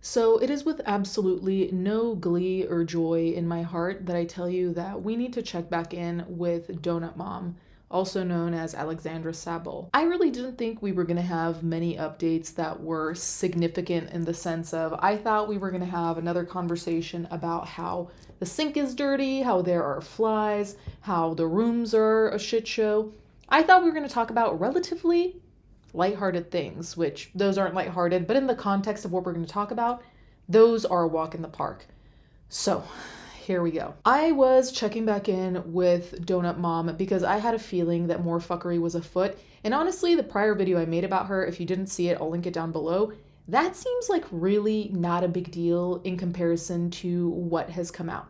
So it is with absolutely no glee or joy in my heart that I tell you that we need to check back in with Donut Mom, also known as Alexandra Sabol. I really didn't think we were going to have many updates that were significant in the sense of I thought we were going to have another conversation about how the sink is dirty, how there are flies, how the rooms are a shit show. I thought we were going to talk about relatively lighthearted things, which those aren't lighthearted, but in the context of what we're going to talk about, those are a walk in the park. So, here we go. I was checking back in with Donut Mom because I had a feeling that more fuckery was afoot. And honestly, the prior video I made about her, if you didn't see it, I'll link it down below. That seems like really not a big deal in comparison to what has come out.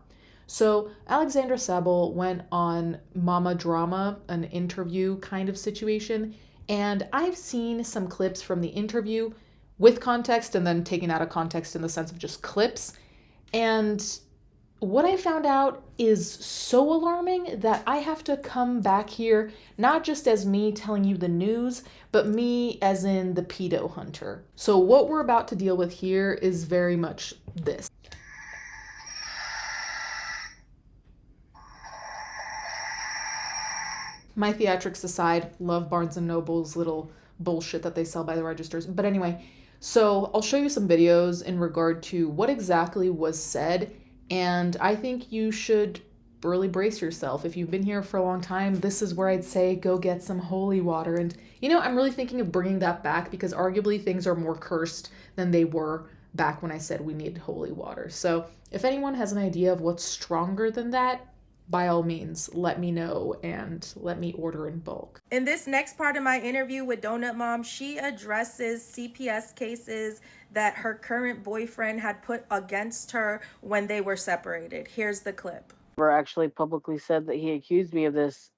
So, Alexandra Sabol went on Mama Drama, an interview kind of situation, and I've seen some clips from the interview with context and then taken out of context in the sense of just clips. And what I found out is so alarming that I have to come back here, not just as me telling you the news, but me as in the pedo hunter. So, what we're about to deal with here is very much this. My theatrics aside, love Barnes and Noble's little bullshit that they sell by the registers. But anyway, so I'll show you some videos in regard to what exactly was said, and I think you should really brace yourself. If you've been here for a long time, this is where I'd say go get some holy water. And I'm really thinking of bringing that back because arguably things are more cursed than they were back when I said we needed holy water. So if anyone has an idea of what's stronger than that, by all means, let me know and let me order in bulk. In this next part of my interview with Donut Mom, she addresses CPS cases that her current boyfriend had put against her when they were separated. Here's the clip. Actually publicly said that he accused me of this.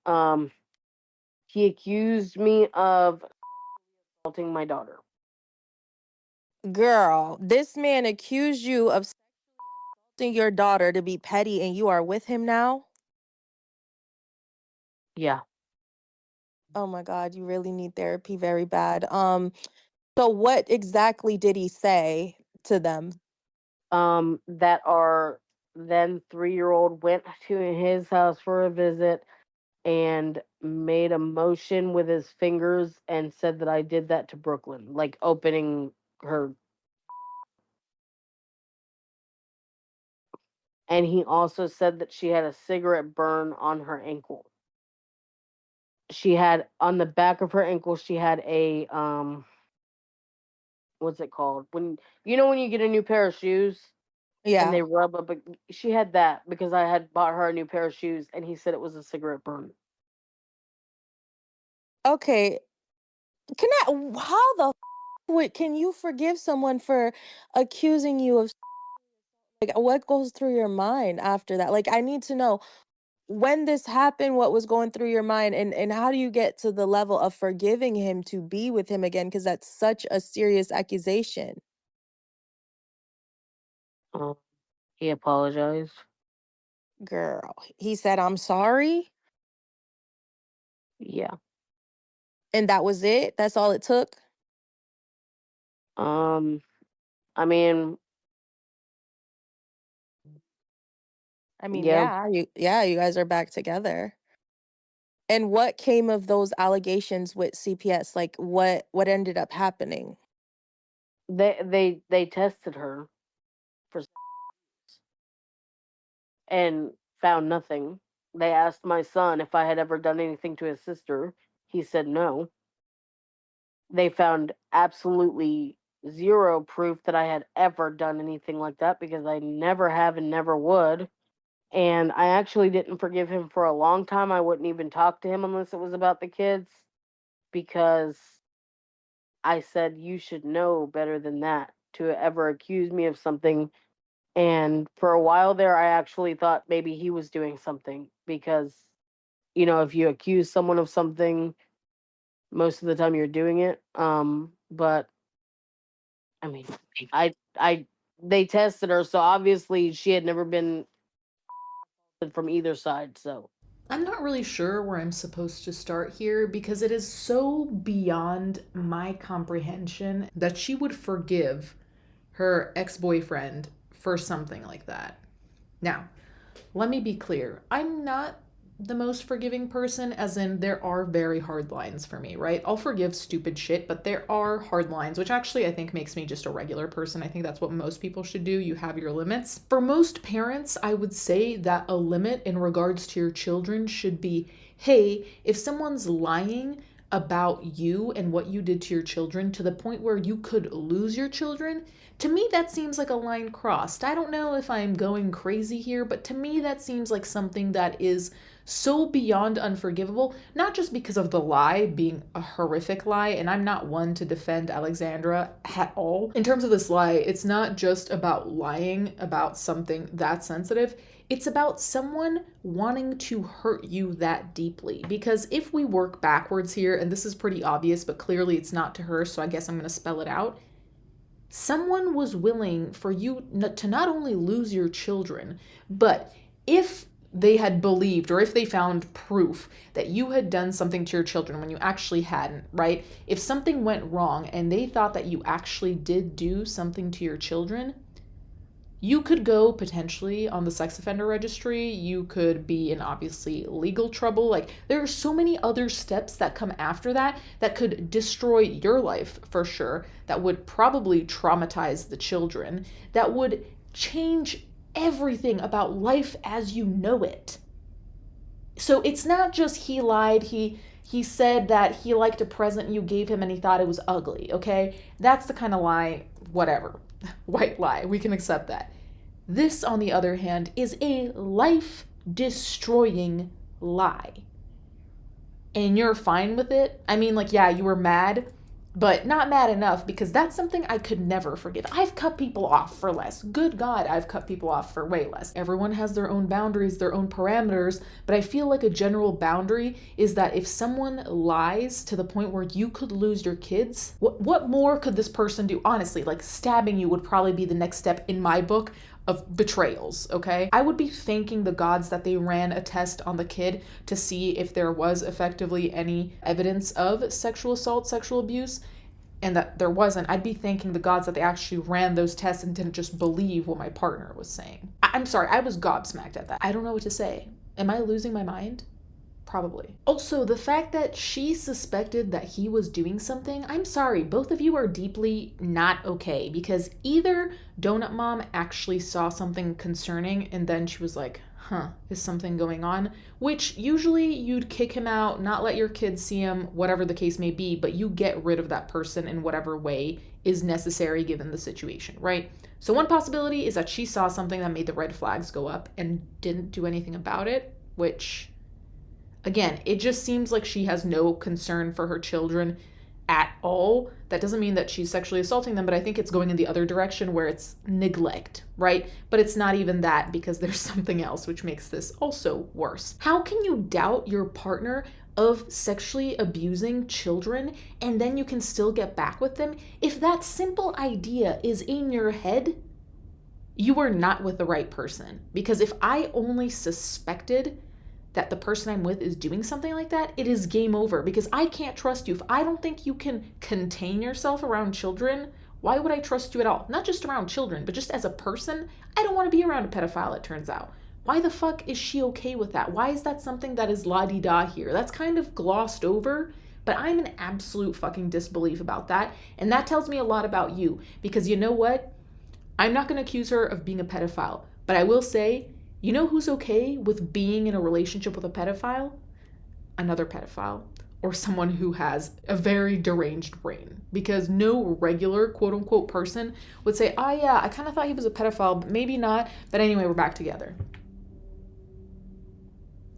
He accused me of assaulting my daughter. Girl, this man accused you of assaulting your daughter to be petty and you are with him now? Yeah. Oh my God, you really need therapy very bad. So what exactly did he say to them? That our then 3-year-old went to his house for a visit and made a motion with his fingers and said that I did that to Brooklyn, like opening her. And he also said that she had a cigarette burn on her ankle. She had on the back of her ankle, she had a what's it called? When you get a new pair of shoes and Yeah. they rub up, she had that because I had bought her a new pair of shoes and he said it was a cigarette burn. Okay. How the can you forgive someone for accusing you of like what goes through your mind after that? Like I need to know when this happened, what was going through your mind and how do you get to the level of forgiving him to be with him again because that's such a serious accusation. Uh, he apologized. Girl, he said I'm sorry Yeah. and that was it. That's all it took. Um. I mean, I mean, yeah. you guys are back together. And what came of those allegations with CPS? Like what ended up happening? They tested her for and found nothing. They asked my son if I had ever done anything to his sister. He said no. They found absolutely zero proof that I had ever done anything like that because I never have and never would. And I actually didn't forgive him for a long time. I wouldn't even talk to him unless it was about the kids because I said, you should know better than that to ever accuse me of something. And for a while there, I actually thought maybe he was doing something because, if you accuse someone of something, most of the time you're doing it. But I mean, I, they tested her, so obviously she had never been from either side. So I'm not really sure where I'm supposed to start here because it is so beyond my comprehension that she would forgive her ex-boyfriend for something like that. Now, let me be clear. I'm not the most forgiving person, as in there are very hard lines for me, right? I'll forgive stupid shit, but there are hard lines, which actually I think makes me just a regular person. I think that's what most people should do. You have your limits. For most parents, I would say that a limit in regards to your children should be, hey, if someone's lying about you and what you did to your children to the point where you could lose your children, to me that seems like a line crossed. I don't know if I'm going crazy here, but to me that seems like something that is so beyond unforgivable, not just because of the lie being a horrific lie, and I'm not one to defend Alexandra at all. In terms of this lie, it's not just about lying about something that sensitive. It's about someone wanting to hurt you that deeply. Because if we work backwards here, and this is pretty obvious, but clearly it's not to her, so I guess I'm going to spell it out. Someone was willing for you to not only lose your children, but if they had believed or if they found proof that you had done something to your children when you actually hadn't, right? If something went wrong and they thought that you actually did do something to your children, you could go potentially on the sex offender registry. You could be in obviously legal trouble. Like, there are so many other steps that come after that that could destroy your life for sure, that would probably traumatize the children, that would change everything about life as you know it. So it's not just he lied, he said that he liked a present you gave him and he thought it was ugly, okay? That's the kind of lie, whatever. White lie, we can accept that. This, on the other hand, is a life-destroying lie. And you're fine with it? I mean, like, yeah, you were mad, but not mad enough, because that's something I could never forgive. I've cut people off for less. Good God, I've cut people off for way less. Everyone has their own boundaries, their own parameters, but I feel like a general boundary is that if someone lies to the point where you could lose your kids, what more could this person do? Honestly, like, stabbing you would probably be the next step in my book of betrayals, okay? I would be thanking the gods that they ran a test on the kid to see if there was effectively any evidence of sexual assault, sexual abuse, and that there wasn't. I'd be thanking the gods that they actually ran those tests and didn't just believe what my partner was saying. I'm sorry, I was gobsmacked at that. I don't know what to say. Am I losing my mind? Probably. Also, the fact that she suspected that he was doing something, I'm sorry, both of you are deeply not okay, because either Donut Mom actually saw something concerning and then she was like, huh, is something going on? Which usually you'd kick him out, not let your kids see him, whatever the case may be, but you get rid of that person in whatever way is necessary given the situation, right? So one possibility is that she saw something that made the red flags go up and didn't do anything about it, which, again, it just seems like she has no concern for her children at all. That doesn't mean that she's sexually assaulting them, but I think it's going in the other direction where it's neglect, right? But it's not even that, because there's something else which makes this also worse. How can you doubt your partner of sexually abusing children and then you can still get back with them? If that simple idea is in your head, you are not with the right person. Because if I only suspected that the person I'm with is doing something like that, it is game over, because I can't trust you. If I don't think you can contain yourself around children, why would I trust you at all? Not just around children, but just as a person. I don't want to be around a pedophile, it turns out. Why the fuck is she okay with that? Why is that something that is la-di-da here? That's kind of glossed over, but I'm in absolute fucking disbelief about that. And that tells me a lot about you, because you know what? I'm not going to accuse her of being a pedophile, but I will say, you know who's okay with being in a relationship with a pedophile? Another pedophile, or someone who has a very deranged brain. Because no regular quote unquote person would say, oh yeah, I kind of thought he was a pedophile, but maybe not. But anyway, we're back together.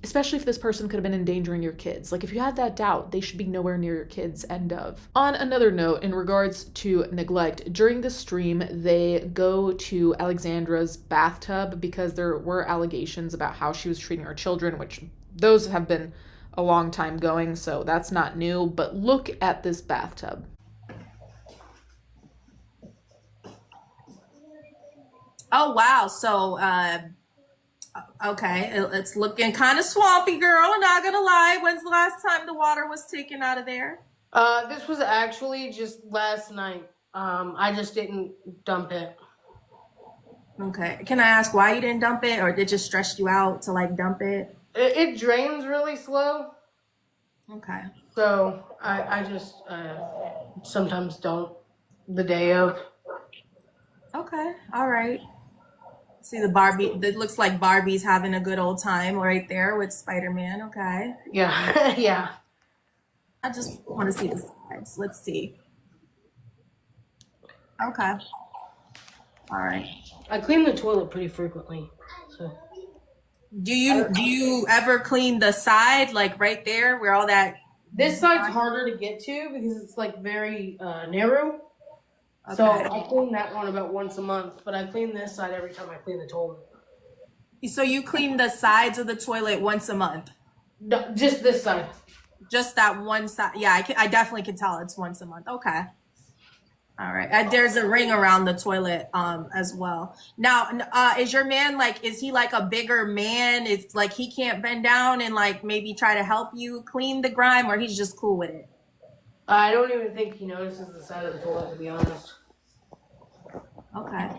Especially if this person could have been endangering your kids. Like, if you had that doubt, they should be nowhere near your kids, end of. On another note, in regards to neglect, during the stream, they go to Alexandra's bathtub because there were allegations about how she was treating her children, which those have been a long time going, so that's not new. But look at this bathtub. Oh, wow. So, okay, it's looking kind of swampy, girl. I'm not gonna lie. When's the last time the water was taken out of there? This was actually just last night. I just didn't dump it. Okay. Can I ask why you didn't dump it, or did it just stress you out to like dump it? It drains really slow, Okay. so I just sometimes don't the day of. Okay. All right. See the Barbie. It looks like Barbie's having a good old time right there with Spider-Man. Okay. Yeah, yeah. I just want to see the sides. Let's see. Okay. All right. I clean the toilet pretty frequently, so. Do you ever clean the side, like right there where all that? This side's harder to get to because it's like very narrow. Okay. So I clean that one about once a month, but I clean this side every time I clean the toilet. So you clean the sides of the toilet once a month? No, just this side. Just that one side? Yeah, I definitely can tell it's once a month. Okay. All right. There's a ring around the toilet as well. Now, is your man like, is he like a bigger man? It's like he can't bend down and like maybe try to help you clean the grime, or he's just cool with it? I don't even think he notices the side of the toilet, to be honest. Okay.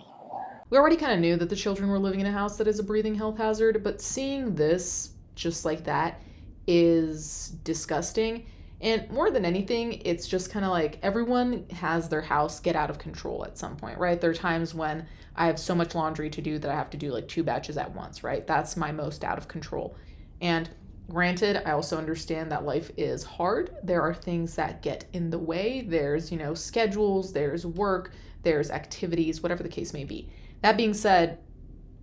We already kind of knew that the children were living in a house that is a breathing health hazard, but seeing this just like that is disgusting. And more than anything, it's just kind of like everyone has their house get out of control at some point, right? There are times when I have so much laundry to do that I have to do like 2 batches at once, right? That's my most out of control. And granted, I also understand that life is hard. There are things that get in the way. There's, schedules, there's work, there's activities, whatever the case may be. That being said,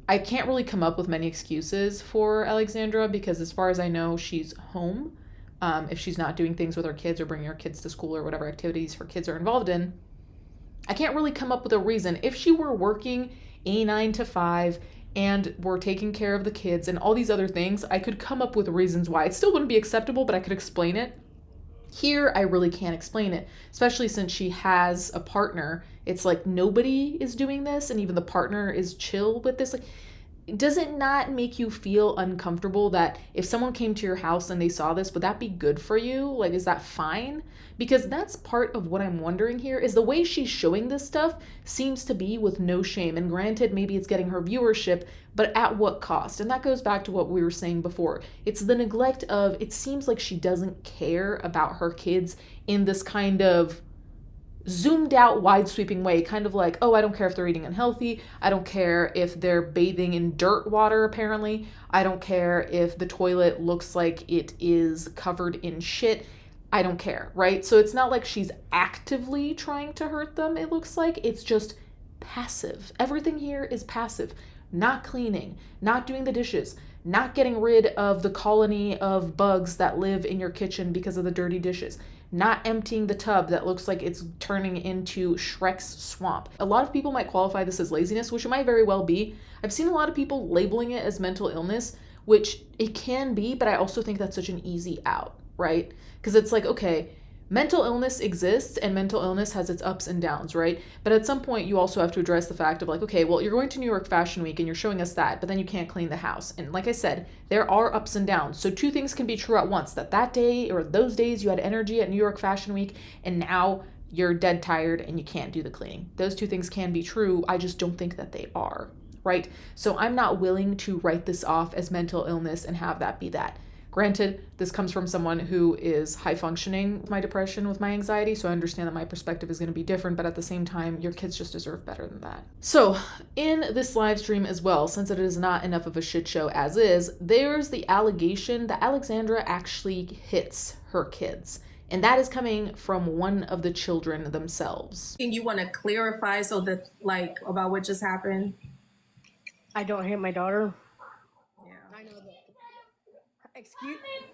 I can't really come up with many excuses for Alexandra because as far as I know, she's home. If she's not doing things with her kids or bringing her kids to school or whatever activities her kids are involved in, I can't really come up with a reason. If she were working a 9 to 5 and were taking care of the kids and all these other things, I could come up with reasons why. It still wouldn't be acceptable, but I could explain it. Here, I really can't explain it, especially since she has a partner. It's like nobody is doing this, and even the partner is chill with this. Like, does it not make you feel uncomfortable that if someone came to your house and they saw this, would that be good for you? Like, is that fine? Because that's part of what I'm wondering here is the way she's showing this stuff seems to be with no shame. And granted, maybe it's getting her viewership, but at what cost? And that goes back to what we were saying before. It's the neglect of, it seems like she doesn't care about her kids in this kind of zoomed out, wide sweeping way, kind of like, oh, I don't care if they're eating unhealthy. I don't care if they're bathing in dirt water, apparently. I don't care if the toilet looks like it is covered in shit. I don't care, right? So it's not like she's actively trying to hurt them, it looks like. It's just passive. Everything here is passive. Not cleaning, not doing the dishes, not getting rid of the colony of bugs that live in your kitchen because of the dirty dishes, not emptying the tub that looks like it's turning into Shrek's swamp. A lot of people might qualify this as laziness, which it might very well be. I've seen a lot of people labeling it as mental illness, which it can be, but I also think that's such an easy out, right? Because it's like, okay, mental illness exists and mental illness has its ups and downs, right? But at some point you also have to address the fact of like, okay, well, you're going to New York Fashion Week and you're showing us that, but then you can't clean the house. And like I said, there are ups and downs. So 2 things can be true at once, that day or those days you had energy at New York Fashion Week and now you're dead tired and you can't do the cleaning. Those 2 things can be true. I just don't think that they are, right? So I'm not willing to write this off as mental illness and have that be that. Granted, this comes from someone who is high functioning with my depression, with my anxiety, so I understand that my perspective is going to be different, but at the same time, your kids just deserve better than that. So, in this live stream as well, since it is not enough of a shit show as is, there's the allegation that Alexandra actually hits her kids. And that is coming from one of the children themselves. And you want to clarify so that, like, about what just happened? I don't hit my daughter. Yeah. I know that. Excuse me.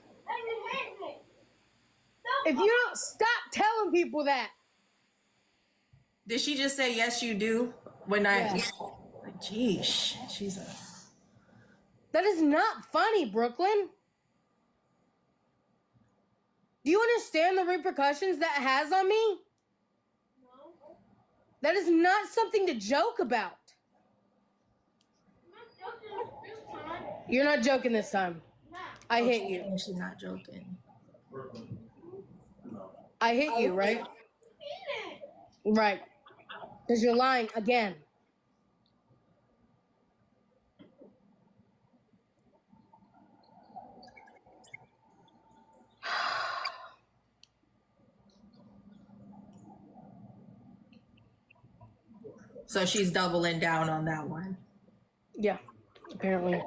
If you don't stop telling people that. Did she just say, yes, you do? When Yes. Like, geesh, she's a... That is not funny, Brooklyn. Do you understand the repercussions that has on me? No. That is not something to joke about. You're not joking this time. I hit you. She's not joking. I hit you, right? Right. Because you're lying again. So she's doubling down on that one. Yeah, apparently.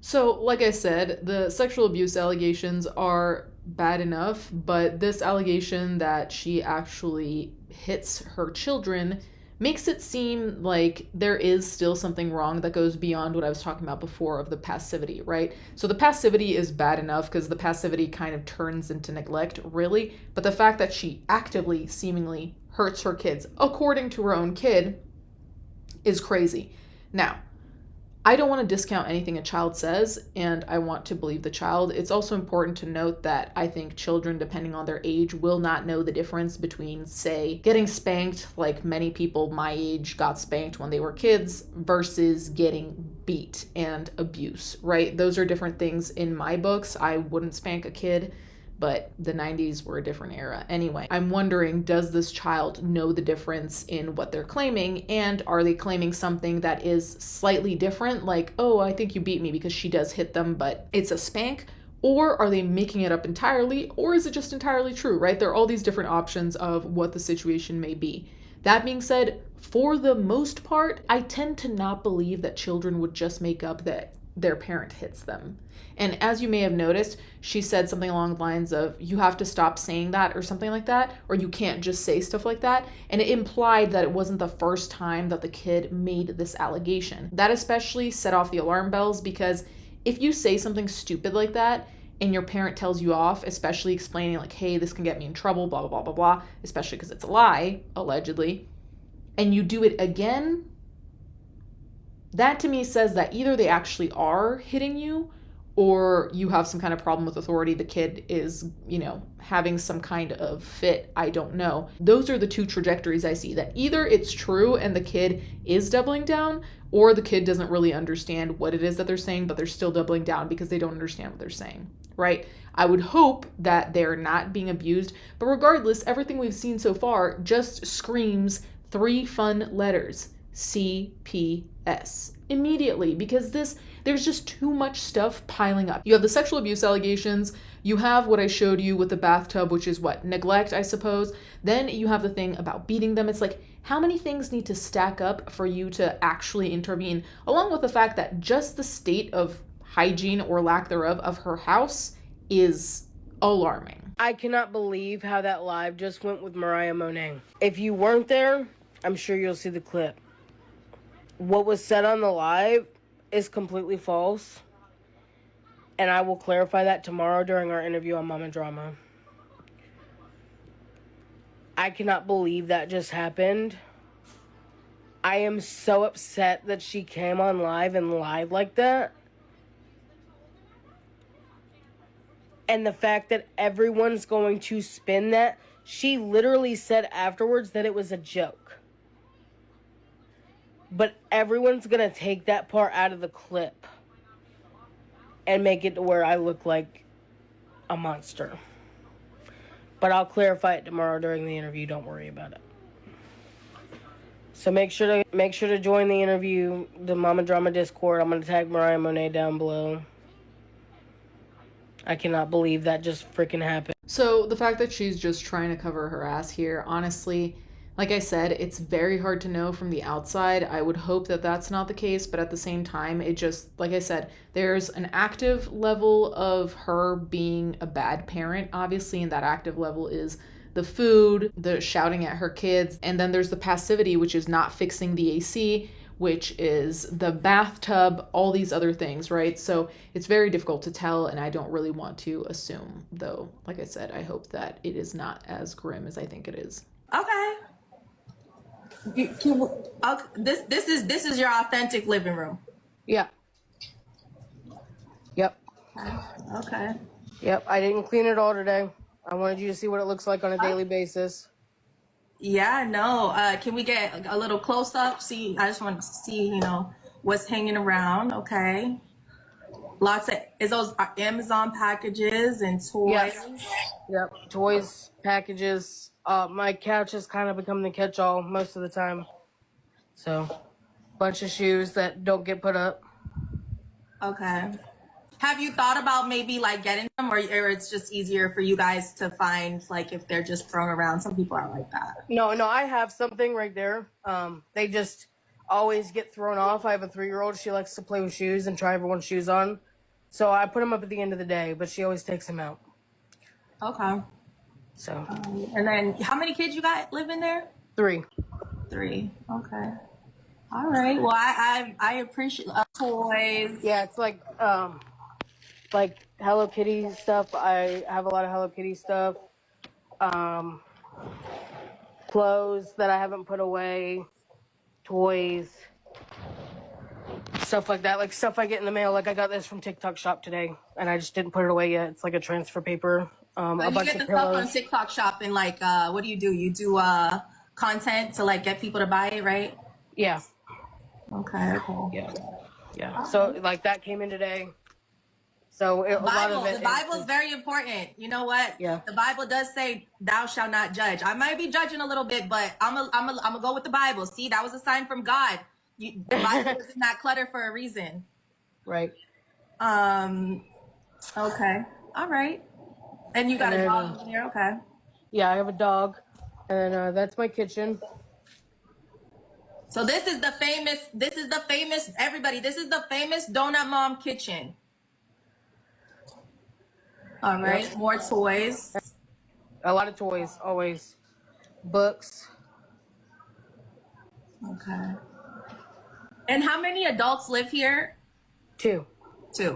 So, like I said, the sexual abuse allegations are bad enough, but this allegation that she actually hits her children makes it seem like there is still something wrong that goes beyond what I was talking about before of the passivity, right? So the passivity is bad enough because the passivity kind of turns into neglect, really, but the fact that she actively, seemingly hurts her kids, according to her own kid, is crazy. Now, I don't want to discount anything a child says, and I want to believe the child. It's also important to note that I think children, depending on their age, will not know the difference between, say, getting spanked, like many people my age got spanked when they were kids, versus getting beat and abuse, right? Those are different things in my books. I wouldn't spank a kid, but the 90s were a different era. Anyway, I'm wondering, does this child know the difference in what they're claiming? And are they claiming something that is slightly different? Like, oh, I think you beat me because she does hit them, but it's a spank? Or are they making it up entirely? Or is it just entirely true, right? There are all these different options of what the situation may be. That being said, for the most part, I tend to not believe that children would just make up that their parent hits them. And as you may have noticed, she said something along the lines of, you have to stop saying that or something like that, or you can't just say stuff like that. And it implied that it wasn't the first time that the kid made this allegation. That especially set off the alarm bells, because if you say something stupid like that and your parent tells you off, especially explaining like, hey, this can get me in trouble, blah, blah, blah, blah, blah, especially because it's a lie, allegedly, and you do it again, that to me says that either they actually are hitting you or you have some kind of problem with authority. The kid is, having some kind of fit. I don't know. Those are the two trajectories I see, that either it's true and the kid is doubling down, or the kid doesn't really understand what it is that they're saying, but they're still doubling down because they don't understand what they're saying, right? I would hope that they're not being abused, but regardless, everything we've seen so far just screams 3 fun letters: CPS immediately, because there's just too much stuff piling up. You have the sexual abuse allegations, you have what I showed you with the bathtub, which is what, neglect, I suppose. Then you have the thing about beating them. It's like, how many things need to stack up for you to actually intervene, along with the fact that just the state of hygiene or lack thereof of her house is alarming. I cannot believe how that live just went with Mariah Monet. If you weren't there, I'm sure you'll see the clip. What was said on the live is completely false, and I will clarify that tomorrow during our interview on Mama Drama. I cannot believe that just happened. I am so upset that she came on live and lied like that. And the fact that everyone's going to spin that, she literally said afterwards that it was a joke. But everyone's going to take that part out of the clip and make it to where I look like a monster. But I'll clarify it tomorrow during the interview. Don't worry about it. So make sure to join the interview, the Mama Drama Discord. I'm going to tag Mariah Monet down below. I cannot believe that just freaking happened. So the fact that she's just trying to cover her ass here, honestly, like I said, it's very hard to know from the outside. I would hope that that's not the case, but at the same time, it just, like I said, there's an active level of her being a bad parent, obviously, and that active level is the food, the shouting at her kids, and then there's the passivity, which is not fixing the AC, which is the bathtub, all these other things, right? So it's very difficult to tell, and I don't really want to assume, though, like I said, I hope that it is not as grim as I think it is. Okay. Okay, this is your authentic living room. Yeah. Yep. Okay. Yep. I didn't clean it all today. I wanted you to see what it looks like on a daily basis. Yeah, no. Can we get a little close up? See, I just want to see, what's hanging around. Okay. Lots of those Amazon packages and toys. Yep. Toys, packages. My couch has kind of become the catch-all most of the time. So, bunch of shoes that don't get put up. Okay. Have you thought about maybe like getting them, or it's just easier for you guys to find, like if they're just thrown around? Some people are like that. No, I have something right there. They just always get thrown off. I have a 3-year-old. She likes to play with shoes and try everyone's shoes on. So I put them up at the end of the day, but she always takes them out. Okay. So. And then how many kids you got living there? 3. 3. Okay. All right. Well, I appreciate toys. Yeah, it's like Hello Kitty stuff. I have a lot of Hello Kitty stuff. Clothes that I haven't put away, toys, stuff like that. Like stuff I get in the mail. Like I got this from TikTok Shop today, and I just didn't put it away yet. It's like a transfer paper. A You bunch get of the pillows. stuff on TikTok Shop, and like, what do? You do content to like get people to buy it, right? Yeah. Okay. Cool. Yeah. So like that came in today. So a lot of it. The Bible is very important. You know what? Yeah. The Bible does say, "Thou shalt not judge." I might be judging a little bit, but I'm gonna go with the Bible. See, that was a sign from God. The Bible is not clutter for a reason. Right. Okay. All right. And you got a dog in here. Okay. Yeah, I have a dog, and that's my kitchen. So this is the famous. Everybody. This is the famous Donut Mom kitchen. All right. Yep. More toys. A lot of toys, always. Books. Okay. And how many adults live here? 2.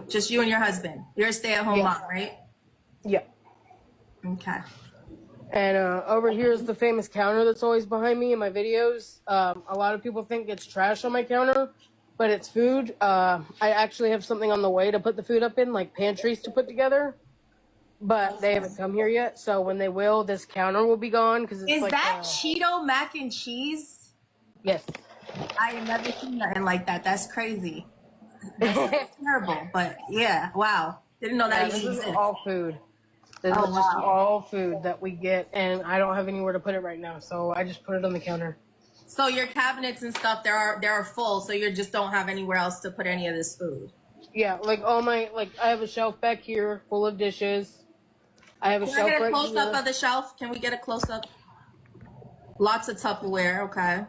Just you and your husband. You're a stay-at-home mom, right? Yeah. Okay. And over here is the famous counter that's always behind me in my videos. A lot of people think it's trash on my counter, but it's food. I actually have something on the way to put the food up in, like pantries to put together. But they haven't come here yet, so when they will, this counter will be gone. Because is like that Cheeto mac and cheese? Yes. I have never seen nothing like that. That's crazy. That's terrible, but yeah, wow. Didn't know that this even is exists. all food. This is just all food that we get, and I don't have anywhere to put it right now, so I just put it on the counter. So your cabinets and stuff, they're full, so you just don't have anywhere else to put any of this food. Yeah, like all my I have a shelf back here full of dishes. I have a shelf right here. Can I get a close up of the shelf? Can we get a close up? Lots of Tupperware. Okay.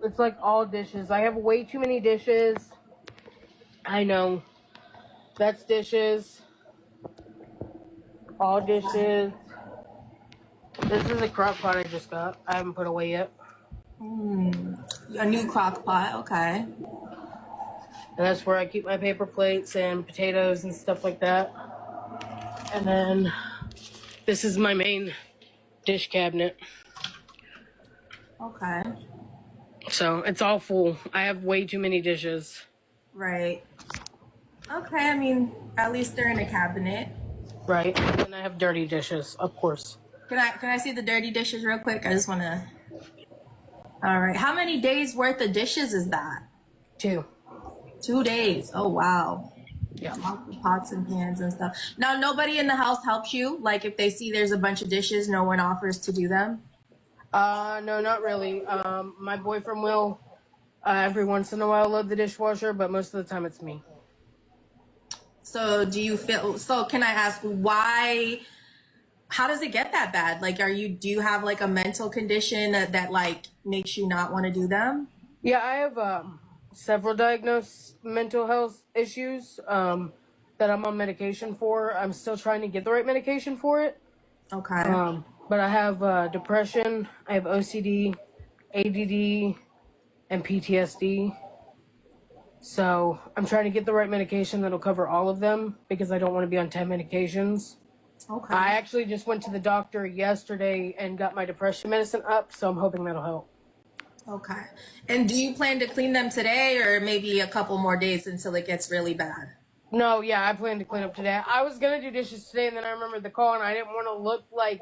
It's like all dishes. I have way too many dishes. I know. That's dishes. All dishes. This is a crock pot I just got. I haven't put away yet. A new crock pot. Okay. And that's where I keep my paper plates and potatoes and stuff like that. And then this is my main dish cabinet. Okay. So it's all full. I have way too many dishes. Right. Okay, I mean, at least they're in a cabinet. Right. And I have dirty dishes, of course. Can I see the dirty dishes real quick? I just want to. All right. How many days worth of dishes is that? 2. 2 days. Oh, wow. Yeah. Pots and pans and stuff. Now, nobody in the house helps you? Like, if they see there's a bunch of dishes, no one offers to do them? No, not really. My boyfriend will every once in a while load the dishwasher, but most of the time it's me. So can I ask why, how does it get that bad? Like, do you have like a mental condition that like makes you not want to do them? Yeah, I have several diagnosed mental health issues that I'm on medication for. I'm still trying to get the right medication for it. Okay. But I have depression, I have OCD, ADD, and PTSD. So I'm trying to get the right medication that'll cover all of them because I don't want to be on 10 medications. Okay. I actually just went to the doctor yesterday and got my depression medicine up, so I'm hoping that'll help. Okay. And do you plan to clean them today or maybe a couple more days until it gets really bad? No, yeah, I plan to clean up today. I was going to do dishes today, and then I remembered the call, and I didn't want to look like,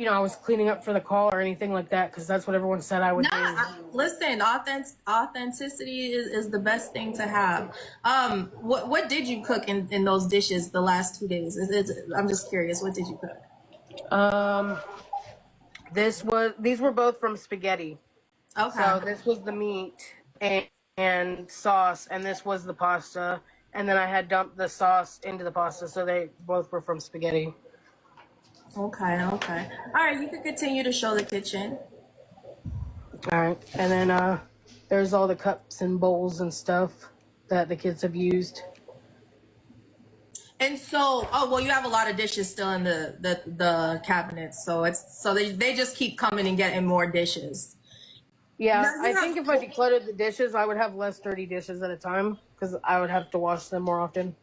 I was cleaning up for the call or anything like that, because that's what everyone said I would do. Listen, authenticity is the best thing to have. What did you cook in those dishes the last 2 days? I'm just curious. What did you cook? These were both from spaghetti. Okay. So this was the meat and sauce, and this was the pasta. And then I had dumped the sauce into the pasta, so they both were from spaghetti. Okay. Okay. All right. You can continue to show the kitchen. All right, and then there's all the cups and bowls and stuff that the kids have used. And so, oh well, you have a lot of dishes still in the cabinets, so they just keep coming and getting more dishes. Yeah, Now I you think have if I decluttered the dishes, I would have less dirty dishes at a time because I would have to wash them more often.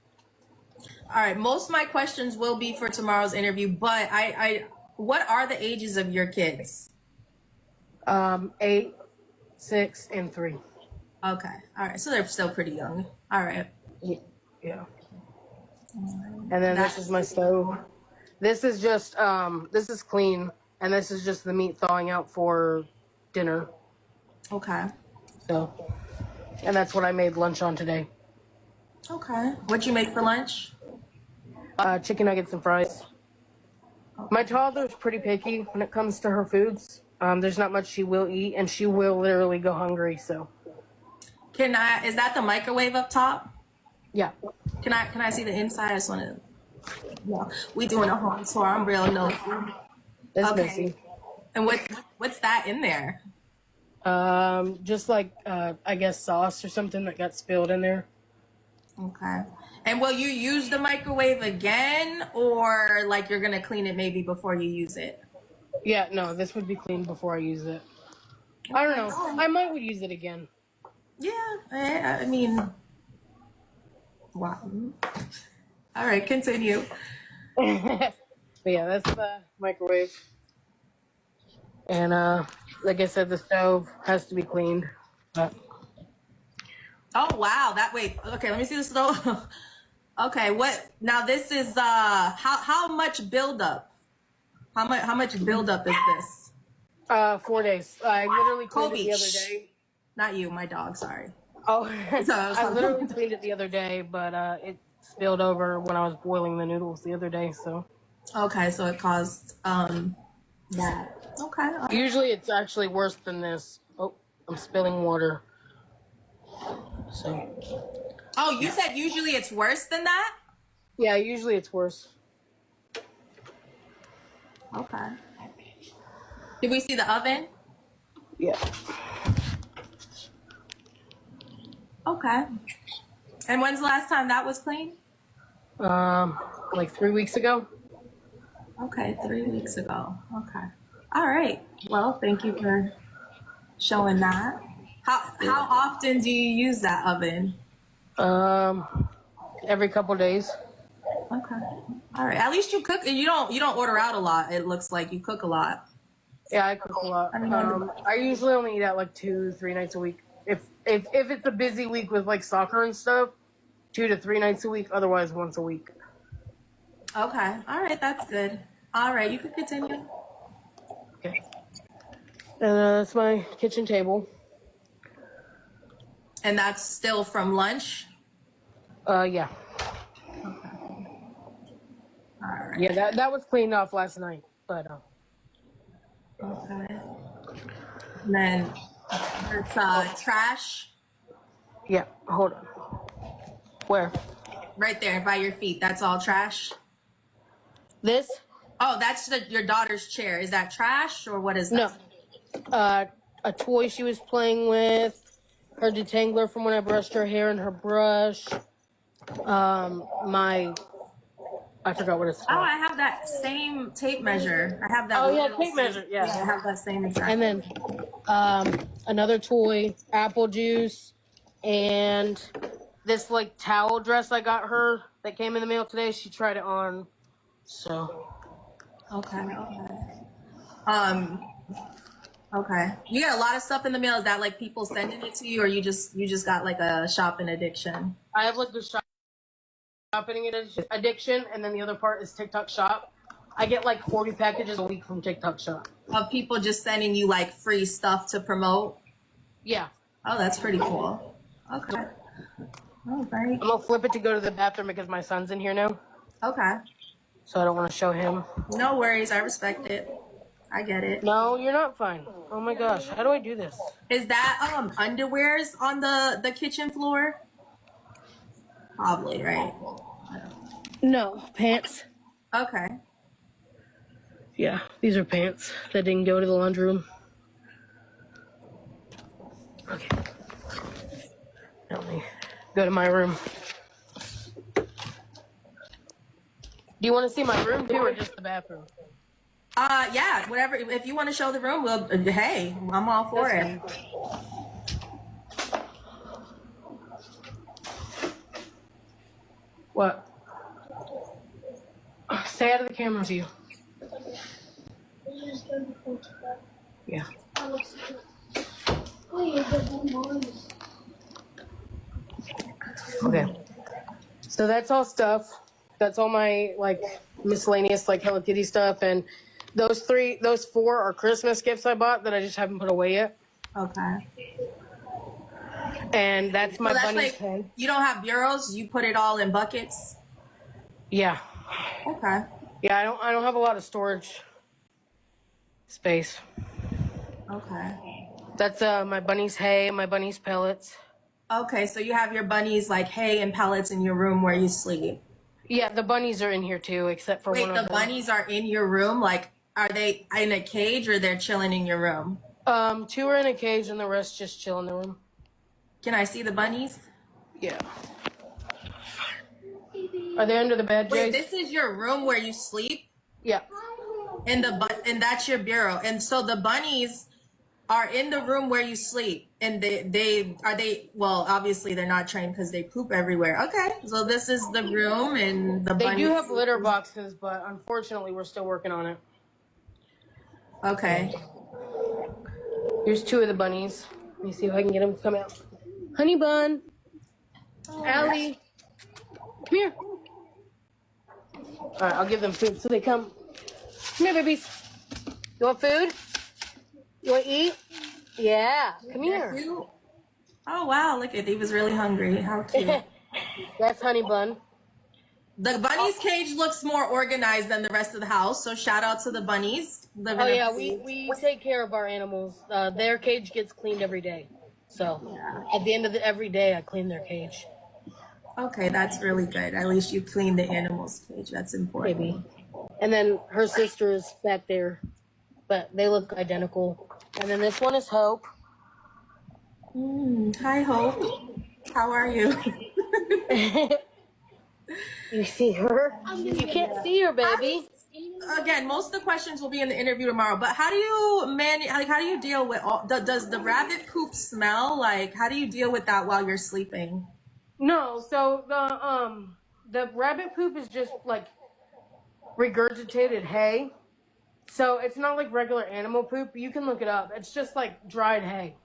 All right, most of my questions will be for tomorrow's interview, but what are the ages of your kids? 8, 6, and 3. Okay, all right, so they're still pretty young. All right. Yeah. And then this is my stove. This is just this is clean, and this is just the meat thawing out for dinner. Okay. So, and that's what I made lunch on today. Okay. What'd you make for lunch? Chicken nuggets and fries. My toddler's pretty picky when it comes to her foods. There's not much she will eat, and she will literally go hungry. So, Is that the microwave up top? yeah. Can I see the inside? I just want to. Yeah, we doing a home tour. I'm real nosy. It's Okay. messy. And what's that in there? Just like I guess sauce or something that got spilled in there. Okay. And will you use the microwave again, or like you're gonna clean it maybe before you use it? Yeah, no, this would be cleaned before I use it. I don't know. I might would use it again. Yeah. I mean, wow. All right, continue. But yeah, that's the microwave. And like I said, the stove has to be cleaned. But Oh wow, okay, let me see the stove. Okay, what now this is how much buildup? How much buildup is this? 4 days. I literally cleaned Kobe. it the other day. Not you, my dog, sorry. Oh, So I was I talking- literally cleaned it the other day, but it spilled over when I was boiling the noodles the other day. So Okay, so it caused that. Okay. All right. usually it's actually worse than this. Oh, I'm spilling water. So Oh, you said usually it's worse than that? yeah, usually it's worse. Okay. Did we see the oven? Yeah. Okay. And when's the last time that was cleaned? Like 3 weeks ago. Okay, 3 weeks ago. Okay. All right. Well, thank you for showing that. How often do you use that oven? Every couple days. Okay. All right. At least you cook. You don't order out a lot. It looks like you cook a lot. Yeah, I cook a lot. I usually only eat out like 2-3 nights a week. If it's a busy week with like soccer and stuff, 2 to 3 nights a week. Otherwise, once a week. Okay. All right. That's good. All right. You can continue. Okay. And that's my kitchen table. And that's still from lunch. Yeah. Okay. All right. Yeah, that was cleaned off last night, but Okay. And then it's trash yeah. Hold on. Where? right there by your feet. That's all trash. This? Oh, that's your daughter's chair. Is that trash or what is that? No. A toy she was playing with. Her detangler from when I brushed her hair and her brush. I forgot what it's Oh, called. I have that same tape measure. I have that. Oh, yeah, little tape measure, yeah. I have that same exact. And then another toy, apple juice, and this like towel dress I got her that came in the mail today. She tried it on. So Okay. Okay. You got a lot of stuff in the mail. Is that like people sending it to you, or you just got like a shopping addiction? I have like the shopping addiction, and then the other part is TikTok Shop. I get like 40 packages a week from TikTok Shop. Of people just sending you like free stuff to promote? Yeah. Oh, that's pretty cool. Okay. All right. I'm gonna flip it to go to the bathroom because my son's in here now, Okay. so I don't want to show him. No worries. I respect it. I get it. No, you're not fine. Oh my gosh, how do I do this? Is that underwears on the kitchen floor? Probably, right? No, pants. Okay. Yeah, these are pants that didn't go to the laundry room. Okay. Let me go to my room. Do you want to see my room too, or just the bathroom? Yeah, whatever. If you want to show the room, well, hey, I'm all for it. What? Stay out of the camera view. Yeah. Okay. So that's all stuff. That's all my like miscellaneous like Hello Kitty stuff, and those 4 are Christmas gifts I bought that I just haven't put away yet. Okay. And that's my bunny's like, head. You don't have bureaus? You put it all in buckets? Yeah. Okay. Yeah, I don't have a lot of storage space. Okay. That's my bunny's hay, my bunny's pellets. Okay, so you have your bunnies like hay and pellets in your room where you sleep. Yeah, the bunnies are in here too, except for one of them. Wait, the bunnies are in your room? Like, are they in a cage or they're chilling in your room? 2 are in a cage and the rest just chill in the room. Can I see the bunnies? Yeah. Are they under the bed, Jay? Wait, this is your room where you sleep? Yeah. And that's your bureau. And so the bunnies are in the room where you sleep, and well, obviously they're not trained because they poop everywhere. Okay, so this is the room, and the bunnies. They do have litter boxes, but unfortunately we're still working on it. Okay. Here's 2 of the bunnies. Let me see if I can get them to come out. Honey Bun. Allie. Come here. Alright, I'll give them food so they come. Come here, babies. You want food? You want to eat? Yeah. Come here. Oh, wow. Look at, he was really hungry. How cute. That's Honey Bun. The bunny's cage looks more organized than the rest of the house, so shout out to the bunnies. Oh, yeah, we take care of our animals. Their cage gets cleaned every day. So at the end of every day, I clean their cage. Okay, that's really good. At least you clean the animal's cage. That's important. Maybe. And then her sister is back there, but they look identical. And then this one is Hope. Hi, Hope. How are you? You see her? You can't see her, baby. Again, most of the questions will be in the interview tomorrow. But how do you how do you deal with all? Does the rabbit poop smell? Like, how do you deal with that while you're sleeping? No, so the rabbit poop is just like regurgitated hay. So it's not like regular animal poop. You can look it up. It's just like dried hay.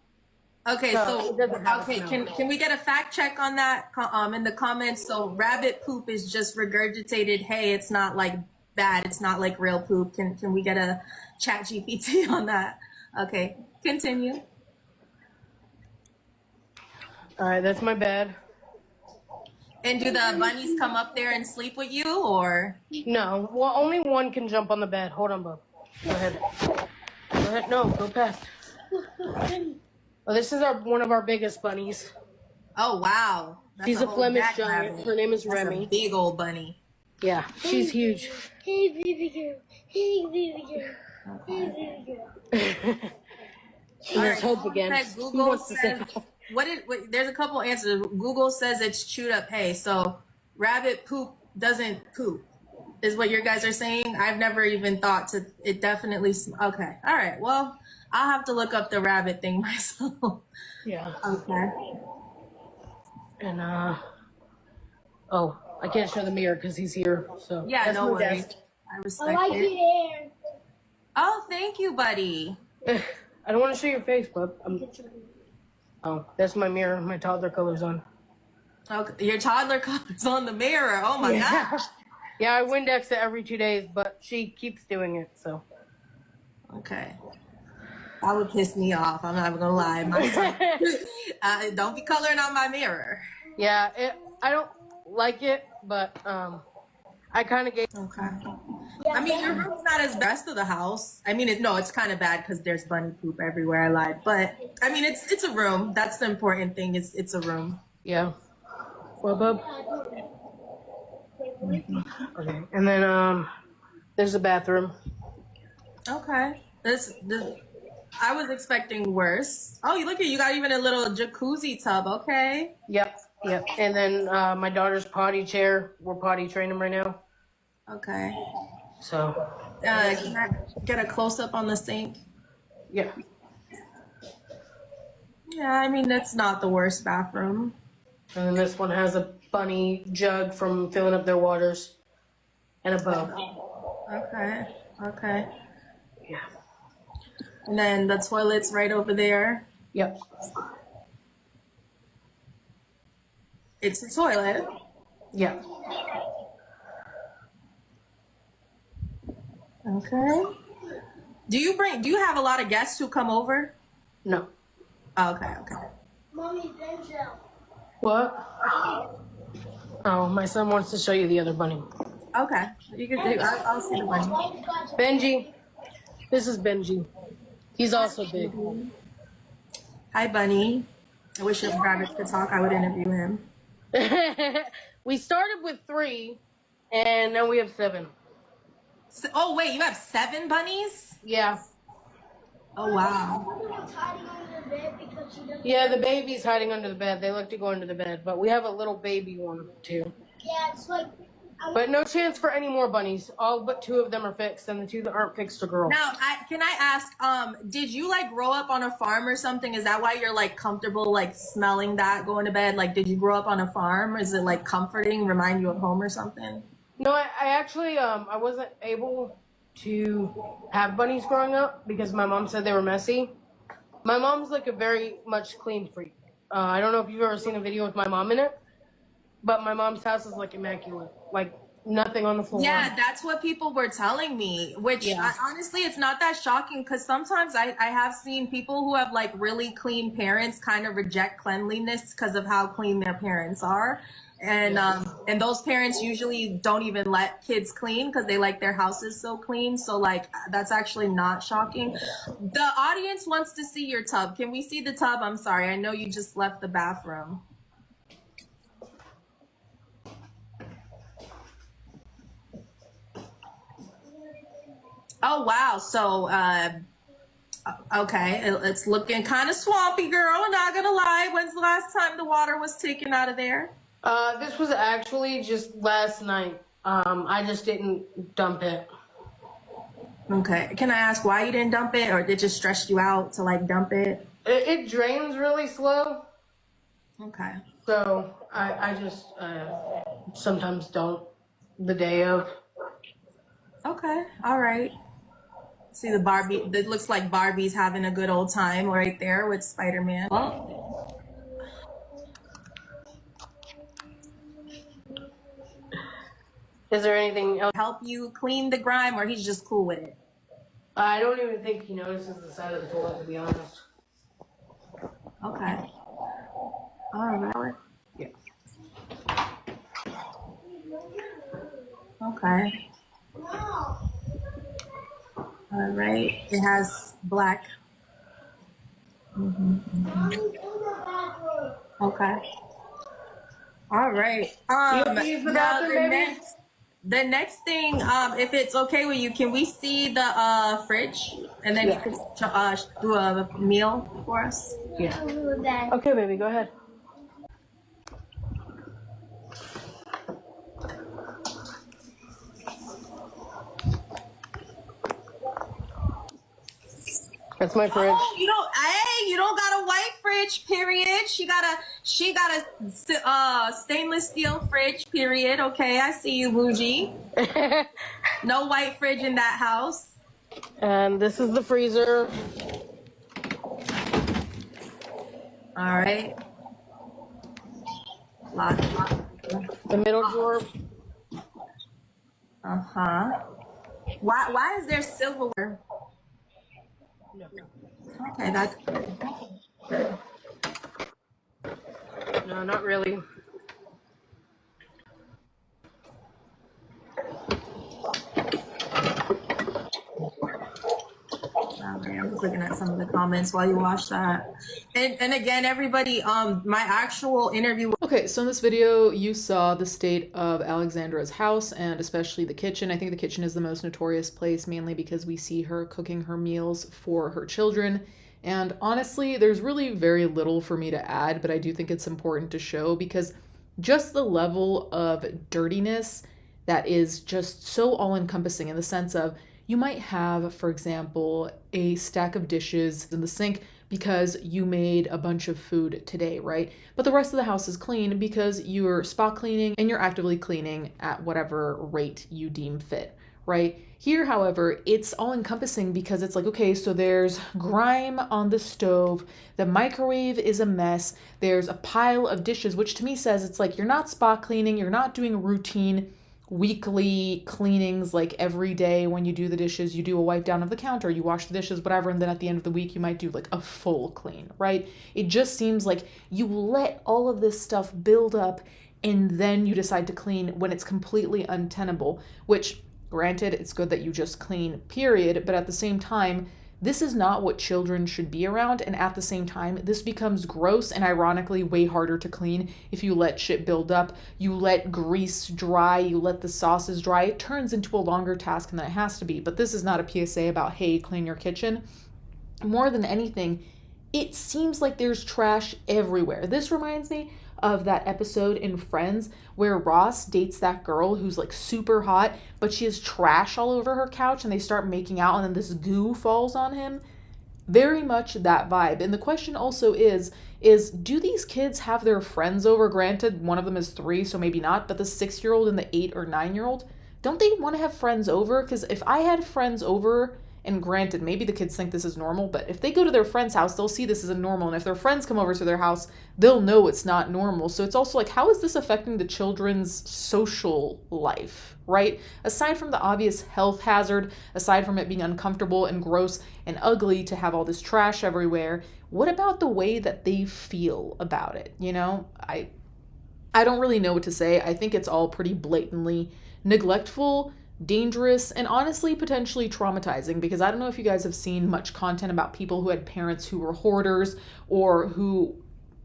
Okay, so can we get a fact check on that in the comments? So rabbit poop is just regurgitated hay. It's not like bad. It's not like real poop. Can we get a chat GPT on that? Okay, continue. All right, that's my bed. And do the bunnies come up there and sleep with you, or? No, well, only one can jump on the bed. Hold on, bub. Go ahead. Go ahead. No, go past. Oh, this is one of our biggest bunnies. Oh, wow. She's a Flemish giant. Her name is Remy. A big old bunny. Yeah, she's huge. Hey, baby girl. Hey, baby girl. Hey, baby girl. There's Hope again. Google says, there's a couple answers. Google says it's chewed up hay. So rabbit poop doesn't poop, is what your guys are saying. I've never even thought to, it definitely, okay. All right. Well, I'll have to look up the rabbit thing myself. Yeah. Okay. And, oh, I can't show the mirror because he's here. So yeah, that's no my worries. desk. I respect I like it. your hair. Oh, thank you, buddy. I don't want to show your face, bub. Oh, that's my mirror. My toddler color's on. Okay, your toddler color's on the mirror. Oh my gosh. Yeah, I Windex it every 2 days, but she keeps doing it, so. Okay. That would piss me off. I'm not even gonna lie. My son, don't be coloring on my mirror. Yeah, I don't like it, but I kind of gave. Okay. I mean, your room's not as best of the house. I mean, no, it's kind of bad because there's bunny poop everywhere. I lied, but I mean, it's a room. That's the important thing. Is it's a room. Yeah. Well, bub. Okay, and then there's a bathroom. Okay. This I was expecting worse. Oh, you look at you got even a little jacuzzi tub. Okay. Yep. And then my daughter's potty chair. We're potty training right now. Okay. So. Can I get a close up on the sink? Yeah. Yeah, I mean that's not the worst bathroom. And then this one has a bunny jug from filling up their waters, and a bow. Okay. Yeah. And then the toilet's right over there. Yep. It's a toilet. Yeah. Okay. Do you have a lot of guests who come over? No. Okay. Mommy, Benjo. What? Oh, my son wants to show you the other bunny. Okay. You can I'll see the bunny. Benji. This is Benji. He's also big. Hi, Bunny. I wish your rabbit could talk. I would interview him. We started with 3, and now we have 7. Oh, wait, you have 7 bunnies? Yeah. Oh, wow. Hiding under the bed because she doesn't. Yeah, the baby's hiding under the bed. They like to go under the bed, but we have a little baby one too. Yeah, it's like. But no chance for any more bunnies. All but 2 of them are fixed, and the 2 that aren't fixed are girls. Now, can I ask, did you like grow up on a farm or something? Is that why you're like comfortable like smelling that going to bed? Like, did you grow up on a farm? Is it like comforting, remind you of home or something? No, I actually I wasn't able to have bunnies growing up because my mom said they were messy. My mom's like a very much clean freak. I don't know if you've ever seen a video with my mom in it, but my mom's house is like immaculate, like nothing on the floor. Yeah, that's what people were telling me, which honestly, it's not that shocking because sometimes I have seen people who have like really clean parents kind of reject cleanliness because of how clean their parents are. And those parents usually don't even let kids clean because they like their houses so clean. So like that's actually not shocking. The audience wants to see your tub. Can we see the tub? I'm sorry. I know you just left the bathroom. Oh wow. So okay, it's looking kind of swampy, girl. Not gonna lie. When's the last time the water was taken out of there? This was actually just last night. I just didn't dump it. Okay. Can I ask why you didn't dump it, or did it just stress you out to like dump it? It drains really slow. Okay. So I just sometimes don't the day of. Okay. All right. See the Barbie. It looks like Barbie's having a good old time right there with Spider-Man. Is there anything else? Help you clean the grime, or he's just cool with it? I don't even think he notices the side of the toilet, to be honest. Okay. All right. Yeah. Okay. All right. It has black. Okay. All right. Now the next thing, if it's okay with you, can we see the fridge, and then you can do a meal for us? Yeah. Okay, baby, go ahead. That's my fridge. Oh, you don't got a white fridge, period. She got a stainless steel fridge, period. Okay, I see you, bougie. No white fridge in that house. And this is the freezer. All right. Lock. The middle drawer. Uh-huh. Why is there silverware? No. Okay, that's good. No, not really. comments while you watch that. And again, everybody, my actual interview. Okay, so in this video, you saw the state of Alexandra's house and especially the kitchen. I think the kitchen is the most notorious place, mainly because we see her cooking her meals for her children. And honestly, there's really very little for me to add, but I do think it's important to show because just the level of dirtiness that is just so all-encompassing in the sense of you might have, for example, a stack of dishes in the sink because you made a bunch of food today, right? But the rest of the house is clean because you're spot cleaning and you're actively cleaning at whatever rate you deem fit, right? Here, however, it's all encompassing because it's like, okay, so there's grime on the stove, the microwave is a mess, there's a pile of dishes, which to me says it's like you're not spot cleaning, you're not doing routine weekly cleanings like every day when you do the dishes, you do a wipe down of the counter, you wash the dishes, whatever, and then at the end of the week you might do like a full clean, right? It just seems like you let all of this stuff build up and then you decide to clean when it's completely untenable, which granted, it's good that you just clean, period, but at the same time, this is not what children should be around, and at the same time, this becomes gross and ironically way harder to clean if you let shit build up, you let grease dry, you let the sauces dry. It turns into a longer task than it has to be, but this is not a PSA about, hey, clean your kitchen. More than anything, it seems like there's trash everywhere. This reminds me of that episode in Friends where Ross dates that girl who's like super hot, but she has trash all over her couch and they start making out and then this goo falls on him. Very much that vibe. And the question also is do these kids have their friends over? Granted, one of them is 3, so maybe not, but the 6-year-old and the 8 or 9-year-old, don't they want to have friends over? Because if I had friends over, and granted, maybe the kids think this is normal, but if they go to their friend's house, they'll see this as a normal. And if their friends come over to their house, they'll know it's not normal. So it's also like, how is this affecting the children's social life, right? Aside from the obvious health hazard, aside from it being uncomfortable and gross and ugly to have all this trash everywhere, what about the way that they feel about it? You know, I don't really know what to say. I think it's all pretty blatantly neglectful, dangerous, and honestly potentially traumatizing, because I don't know if you guys have seen much content about people who had parents who were hoarders or who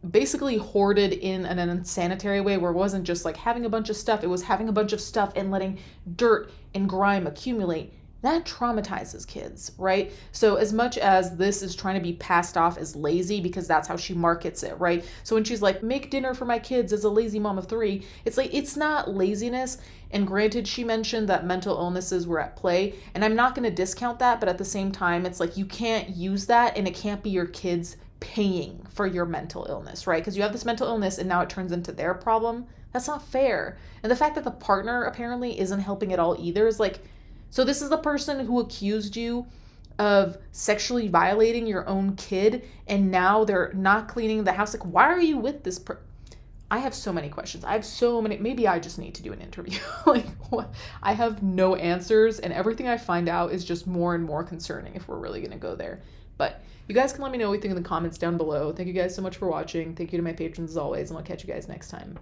basically hoarded in an unsanitary way where it wasn't just like having a bunch of stuff, it was having a bunch of stuff and letting dirt and grime accumulate. That traumatizes kids, right? So as much as this is trying to be passed off as lazy because that's how she markets it, right? So when she's like, make dinner for my kids as a lazy mom of 3, it's like, it's not laziness. And granted, she mentioned that mental illnesses were at play, and I'm not going to discount that, but at the same time, it's like you can't use that and it can't be your kids paying for your mental illness, right? Because you have this mental illness and now it turns into their problem. That's not fair. And the fact that the partner apparently isn't helping at all either is like, so this is the person who accused you of sexually violating your own kid, and now they're not cleaning the house. Like, why are you with this person? I have so many questions. I have so many. Maybe I just need to do an interview. Like, what? I have no answers, and everything I find out is just more and more concerning if we're really going to go there. But you guys can let me know what you think in the comments down below. Thank you guys so much for watching. Thank you to my patrons as always, and I'll catch you guys next time.